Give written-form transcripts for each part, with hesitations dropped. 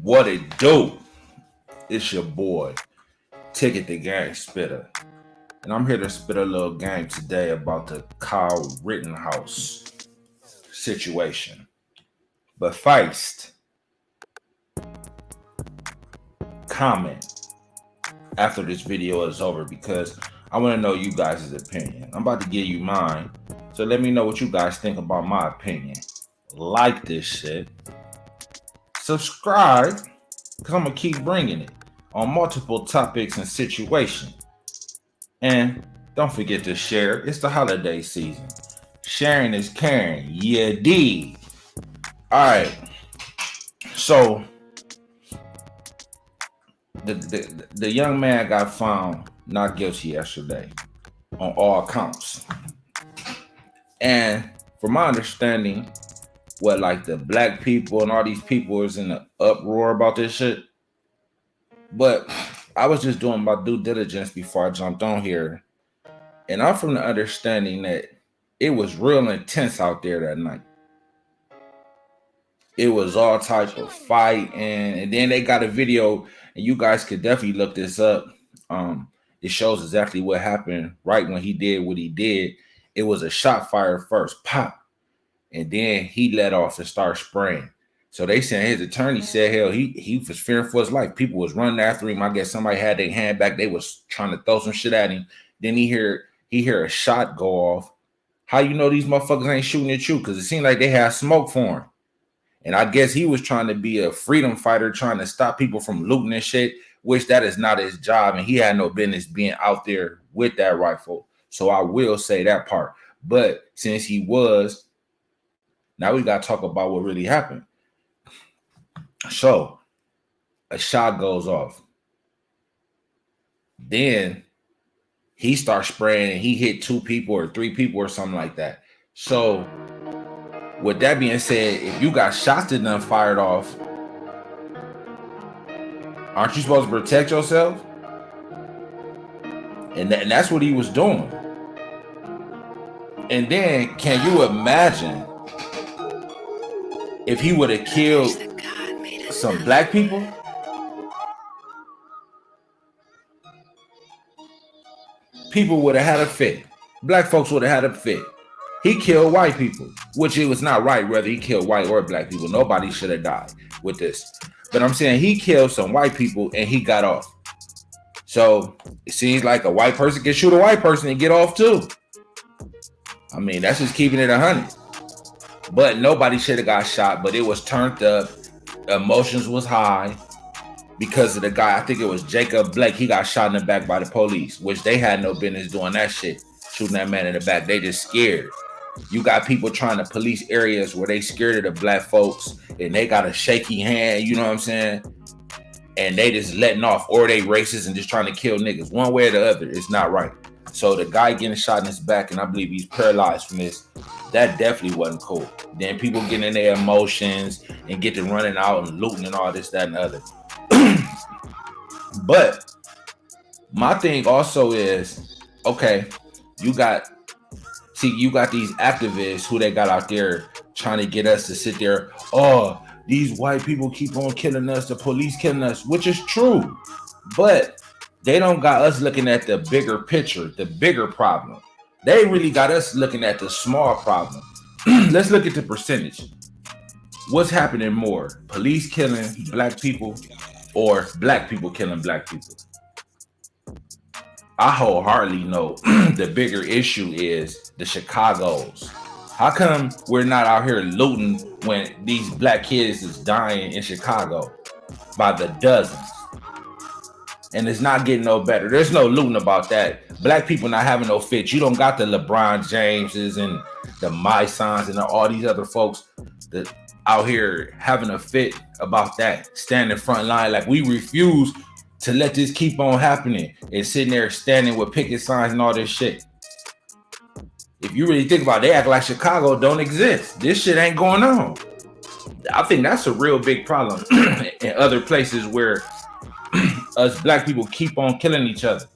What it do? It's your boy, Ticket the Gang Spitter. And I'm here to spit a little game today about the Kyle Rittenhouse situation. But first, comment after this video is over because I want to know you guys' opinion. I'm about to give you mine. So let me know what you guys think about my opinion. Like this shit. Subscribe, because I'm going to keep bringing it on multiple topics and situations. And don't forget to share. It's the holiday season. Sharing is caring. Yeah, D. All right. So the young man got found not guilty yesterday on all counts. And from my understanding, like the black people and all these people is in an uproar about this shit. But I was just doing my due diligence before I jumped on here. And I'm from the understanding that it was real intense out there that night. It was all types of fighting. And then they got a video, and you guys could definitely look this up. It shows exactly what happened right when he did what he did. It was a shot fired first, pop. And then he let off and started spraying. So they said his attorney said, hell, he was fearing for his life. People was running after him. I guess somebody had their hand back. They was trying to throw some shit at him. Then he hear a shot go off. How you know these motherfuckers ain't shooting at you? Because it seemed like they had smoke for him. And I guess he was trying to be a freedom fighter, trying to stop people from looting and shit, which that is not his job. And he had no business being out there with that rifle. So I will say that part. But since he was, now we got to talk about what really happened. So a shot goes off. Then he starts spraying and he hit 2 people or 3 people or something like that. So with that being said, if you got shots that done fired off, aren't you supposed to protect yourself? And that's what he was doing. And then can you imagine if he would have killed some black people? People would have had a fit. Black folks would have had a fit. He killed white people, which it was not right whether he killed white or black people. Nobody should have died with this. But I'm saying he killed some white people and he got off. So it seems like a white person can shoot a white person and get off too. I mean, that's just keeping it 100. But nobody should have got shot, but it was turned up. Emotions was high because of the guy. I think it was Jacob Blake. He got shot in the back by the police, which they had no business doing that shit, shooting that man in the back. They just scared. You got people trying to police areas where they scared of the black folks and they got a shaky hand, you know what I'm saying? And they just letting off, or they racist and just trying to kill niggas. One way or the other, it's not right. So the guy getting shot in his back, and I believe he's paralyzed from this, that definitely wasn't cool. Then people getting in their emotions and get to running out and looting and all this, that, and the other. But my thing also is, okay, you got these activists who they got out there trying to get us to sit there. Oh, these white people keep on killing us, the police killing us, which is true. But they don't got us looking at the bigger picture, the bigger problem. They really got us looking at the small problem. Let's look at the percentage. What's happening more? Police killing black people or black people killing black people? I wholeheartedly know the bigger issue is the Chicagos. How come we're not out here looting when these black kids is dying in Chicago by the dozens? And it's not getting no better. There's no looting about that. Black people not having no fit. You don't got the LeBron Jameses and the My Sons and all these other folks that out here having a fit about that. Standing front line like we refuse to let this keep on happening and sitting there standing with picket signs and all this shit. If you really think about it, they act like Chicago don't exist. This shit ain't going on. I think that's a real big problem in other places where us black people keep on killing each other.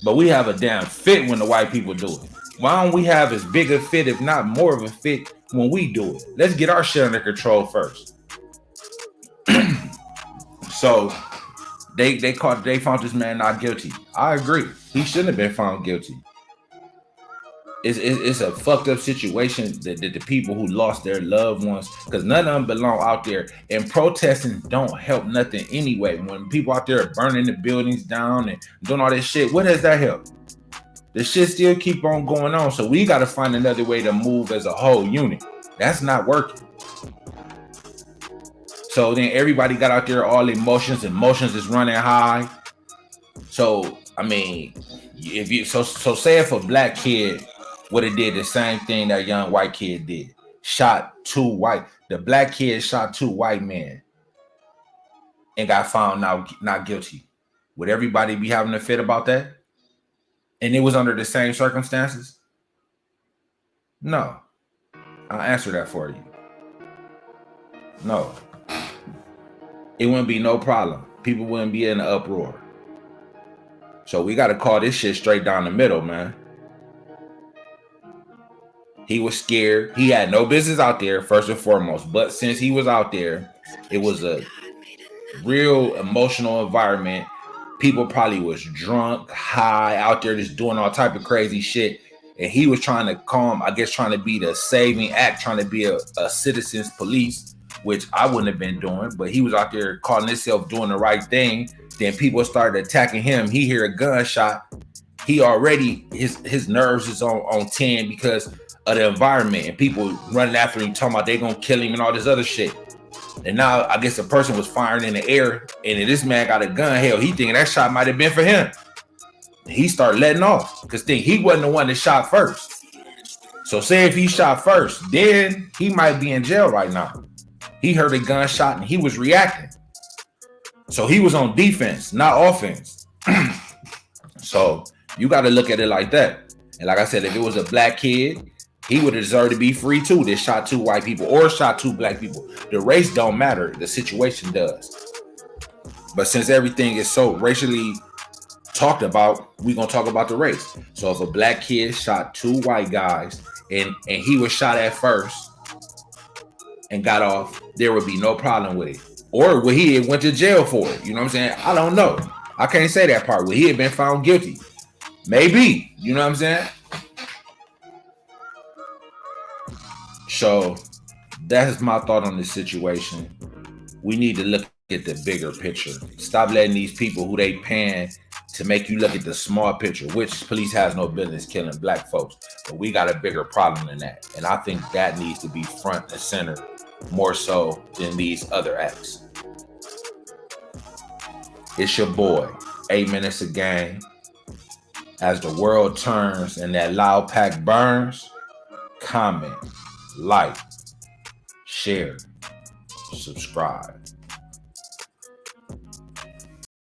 But we have a damn fit when the white people do it. Why don't we have as big a fit, if not more of a fit, when we do it? Let's get our shit under control first. So they found this man not guilty. I agree. He shouldn't have been found guilty. It's a fucked up situation that the people who lost their loved ones, because none of them belong out there. And protesting don't help nothing anyway. When people out there are burning the buildings down and doing all this shit, what does that help? The shit still keep on going on. So we got to find another way to move as a whole unit. That's not working. So then everybody got out there, all emotions is running high. So I mean, if you so say if a black kid would have did the same thing that young white kid did, the black kid shot 2 white men and got found not guilty, would everybody be having a fit about that? And it was under the same circumstances? No. I'll answer that for you. No. It wouldn't be no problem. People wouldn't be in an uproar. So we got to call this shit straight down the middle, man. He was scared. He had no business out there, first and foremost. But since he was out there, it was a real emotional environment. People probably was drunk, high, out there just doing all type of crazy shit. And he was trying to calm, I guess trying to be the saving act, trying to be a citizen's police, which I wouldn't have been doing. But he was out there calling himself doing the right thing. Then people started attacking him. He hear a gunshot. He already, his nerves is on 10 because of the environment. And people running after him, talking about they gonna kill him and all this other shit. And now I guess a person was firing in the air, and this man got a gun. Hell, he thinking that shot might have been for him. He started letting off because he wasn't the one that shot first. So say if he shot first, then he might be in jail right now. He heard a gunshot and he was reacting. So he was on defense, not offense. So you got to look at it like that. And like I said, if it was a black kid, he would deserve to be free too. That shot 2 white people or shot 2 black people. The race don't matter. The situation does. But since everything is so racially talked about, we're going to talk about the race. So if a black kid shot 2 white guys and he was shot at first and got off, there would be no problem with it. Or would he have went to jail for it? You know what I'm saying? I don't know. I can't say that part. Would he have been found guilty? Maybe. You know what I'm saying? So that's my thought on this situation. We need to look at the bigger picture. Stop letting these people who they paying to make you look at the small picture, which police has no business killing black folks. But we got a bigger problem than that. And I think that needs to be front and center more so than these other acts. It's your boy, 8 Minutes a Game. As the world turns and that loud pack burns, comment, like, share, subscribe.